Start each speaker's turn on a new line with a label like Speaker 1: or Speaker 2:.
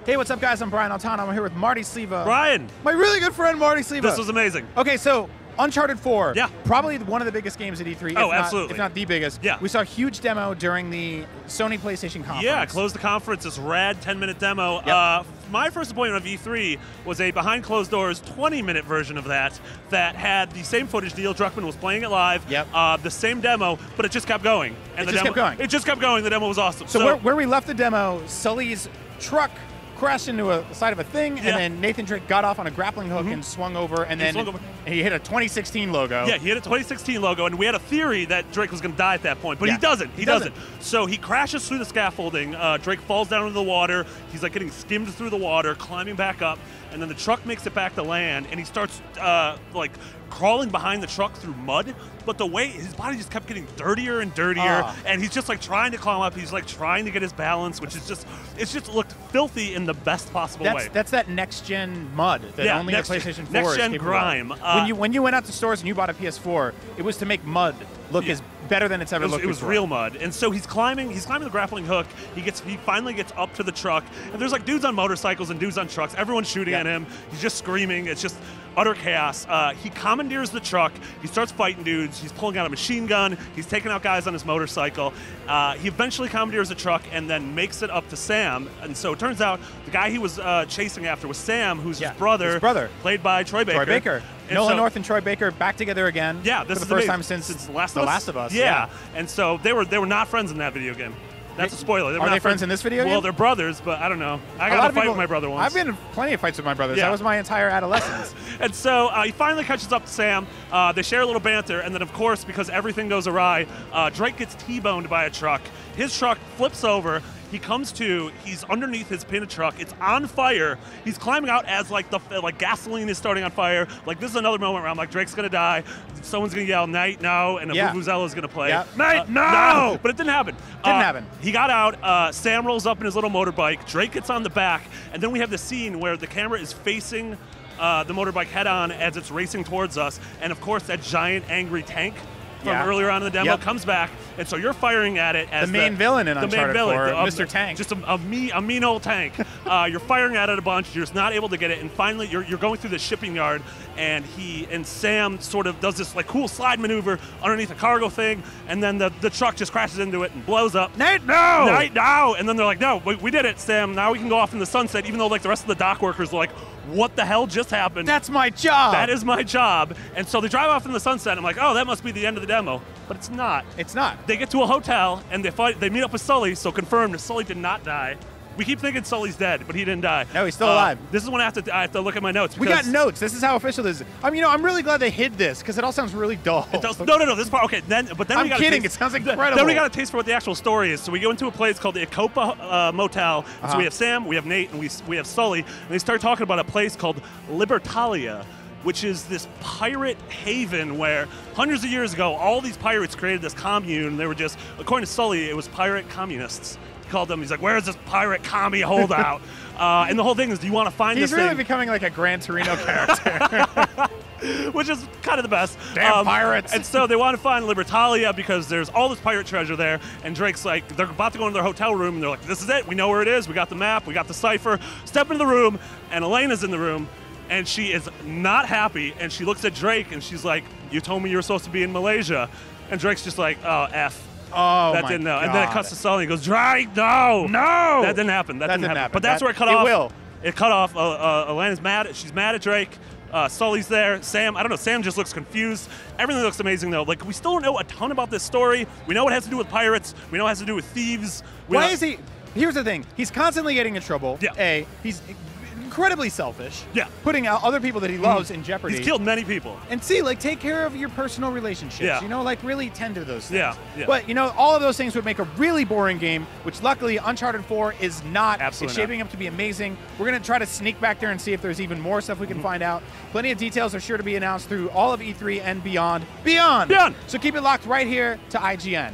Speaker 1: Hey, what's up, guys? I'm Brian Altano. I'm here with Marty Sleva.
Speaker 2: Brian!
Speaker 1: My really good friend, Marty Sleva.
Speaker 2: This was amazing.
Speaker 1: Okay, so Uncharted 4.
Speaker 2: Yeah.
Speaker 1: Probably one of the biggest games at E3.
Speaker 2: Oh, absolutely.
Speaker 1: If not the biggest.
Speaker 2: Yeah.
Speaker 1: We saw a huge demo during the Sony PlayStation conference.
Speaker 2: Yeah, closed the conference. This rad 10-minute demo.
Speaker 1: Yep.
Speaker 2: My first appointment of E3 was a behind closed doors 20-minute version of that had the same footage. Neil Druckmann was playing it live.
Speaker 1: Yep.
Speaker 2: The same demo, but it just kept going. And
Speaker 1: It just kept going.
Speaker 2: It just kept going. The demo was awesome.
Speaker 1: So where we left the demo, Sully's truck crashed into a side of a thing, and then Nathan Drake got off on a grappling hook and swung over, and he hit a 2016 logo.
Speaker 2: Yeah, he hit a 2016 logo, and we had a theory that Drake was going to die at that point, but he doesn't. He doesn't. So he crashes through the scaffolding. Drake falls down into the water. He's like getting skimmed through the water, climbing back up, and then the truck makes it back to land, and he starts like crawling behind the truck through mud. But the way his body just kept getting dirtier and dirtier, and he's just like trying to climb up. He's like trying to get his balance, which is it's just looked filthy in the best possible way.
Speaker 1: That's that next gen mud that only the PlayStation 4
Speaker 2: next
Speaker 1: is
Speaker 2: gen
Speaker 1: capable
Speaker 2: grime.
Speaker 1: of. When you went out to stores and you bought a PS4, it was to make mud look as better than it's ever looked.
Speaker 2: It was real mud, and so he's climbing the grappling hook. He finally gets up to the truck, and there's like dudes on motorcycles and dudes on trucks. Everyone's shooting at him. He's just screaming. It's just utter chaos. He commandeers the truck. He starts fighting dudes. He's pulling out a machine gun. He's taking out guys on his motorcycle. He eventually commandeers the truck and then makes it up to Sam. And so it turns out the guy he was chasing after was Sam, who's his brother, played by Troy Baker.
Speaker 1: Nolan North and Troy Baker back together again.
Speaker 2: Yeah, this
Speaker 1: for
Speaker 2: is
Speaker 1: the first
Speaker 2: amazing.
Speaker 1: time since
Speaker 2: The Last of Us. Yeah, and so they were not friends in that video game. That's a spoiler.
Speaker 1: Are they friends in this video game?
Speaker 2: Well, they're brothers, but I don't know. I got in a fight with my brother once.
Speaker 1: I've been in plenty of fights with my brothers. That was my entire adolescence.
Speaker 2: And so he finally catches up to Sam. They share a little banter, and then, of course, because everything goes awry, Drake gets T-boned by a truck. His truck flips over. He comes to. He's underneath his pin of truck. It's on fire. He's climbing out as like gasoline is starting on fire. Like this is another moment where I'm like, Drake's gonna die. Someone's gonna yell "Night no," and a vuvuzella's gonna play.
Speaker 1: Night no!
Speaker 2: But it didn't happen.
Speaker 1: Didn't happen.
Speaker 2: He got out. Sam rolls up in his little motorbike. Drake gets on the back, and then we have the scene where the camera is facing the motorbike head on as it's racing towards us, and of course that giant angry tank from earlier on in the demo comes back, and so you're firing at it as
Speaker 1: the main villain in Uncharted 4, Mr. Tank.
Speaker 2: Just a mean old tank. You're firing at it a bunch. You're just not able to get it, and finally you're going through the shipping yard, and Sam sort of does this like cool slide maneuver underneath a cargo thing, and then the truck just crashes into it and blows up.
Speaker 1: Night no!
Speaker 2: Night no! And then they're like, no, we did it, Sam. Now we can go off in the sunset, even though like the rest of the dock workers are like, what the hell just happened?
Speaker 1: That's my job.
Speaker 2: That is my job. And so they drive off in the sunset. I'm like, oh, that must be the end of the demo. But it's not.
Speaker 1: It's not.
Speaker 2: They get to a hotel, and they meet up with Sully, so confirmed Sully did not die. We keep thinking Sully's dead, but he didn't die.
Speaker 1: No, he's still alive.
Speaker 2: This is when I have to look at my notes.
Speaker 1: We got notes. This is how official this is. I'm really glad they hid this, because it all sounds really dull.
Speaker 2: It does, no. This part, okay. Then we got.
Speaker 1: I'm kidding. It sounds incredible.
Speaker 2: Then we got a taste for what the actual story is. So we go into a place called the Icopa Motel. So we have Sam, we have Nate, and we have Sully, and they start talking about a place called Libertalia, which is this pirate haven where hundreds of years ago, all these pirates created this commune. They were just, according to Sully, it was pirate communists. He called them, he's like, where is this pirate commie holdout? And the whole thing is, do you want to find this thing?
Speaker 1: He's really becoming like a Gran Torino character.
Speaker 2: Which is kind of the best.
Speaker 1: Damn pirates.
Speaker 2: And so they want to find Libertalia because there's all this pirate treasure there, and Drake's like, they're about to go into their hotel room, and they're like, this is it, we know where it is, we got the map, we got the cipher. Step into the room, and Elena's in the room, and she is not happy, and she looks at Drake, and she's like, you told me you were supposed to be in Malaysia. And Drake's just like, oh, F.
Speaker 1: Oh,
Speaker 2: that didn't know. And then it cuts to Sully, and he goes, Drake, no!
Speaker 1: No!
Speaker 2: That didn't happen. That didn't happen. But that's where it cut
Speaker 1: off.
Speaker 2: It
Speaker 1: will.
Speaker 2: It cut off. Elena's mad. She's mad at Drake. Sully's there. Sam, I don't know, Sam just looks confused. Everything looks amazing, though. Like, we still don't know a ton about this story. We know it has to do with pirates. We know it has to do with thieves.
Speaker 1: Why is he... Here's the thing. He's constantly getting in trouble.
Speaker 2: Yeah.
Speaker 1: A, he's incredibly selfish.
Speaker 2: Yeah.
Speaker 1: Putting out other people that he loves in jeopardy.
Speaker 2: He's killed many people.
Speaker 1: And C, like, take care of your personal relationships.
Speaker 2: Yeah.
Speaker 1: You know, like, really tend to those things.
Speaker 2: Yeah.
Speaker 1: But, you know, all of those things would make a really boring game, which luckily Uncharted 4 is not.
Speaker 2: Absolutely
Speaker 1: It's shaping up to be amazing. We're going to try to sneak back there and see if there's even more stuff we can find out. Plenty of details are sure to be announced through all of E3 and beyond. Beyond!
Speaker 2: Beyond!
Speaker 1: So keep it locked right here to IGN.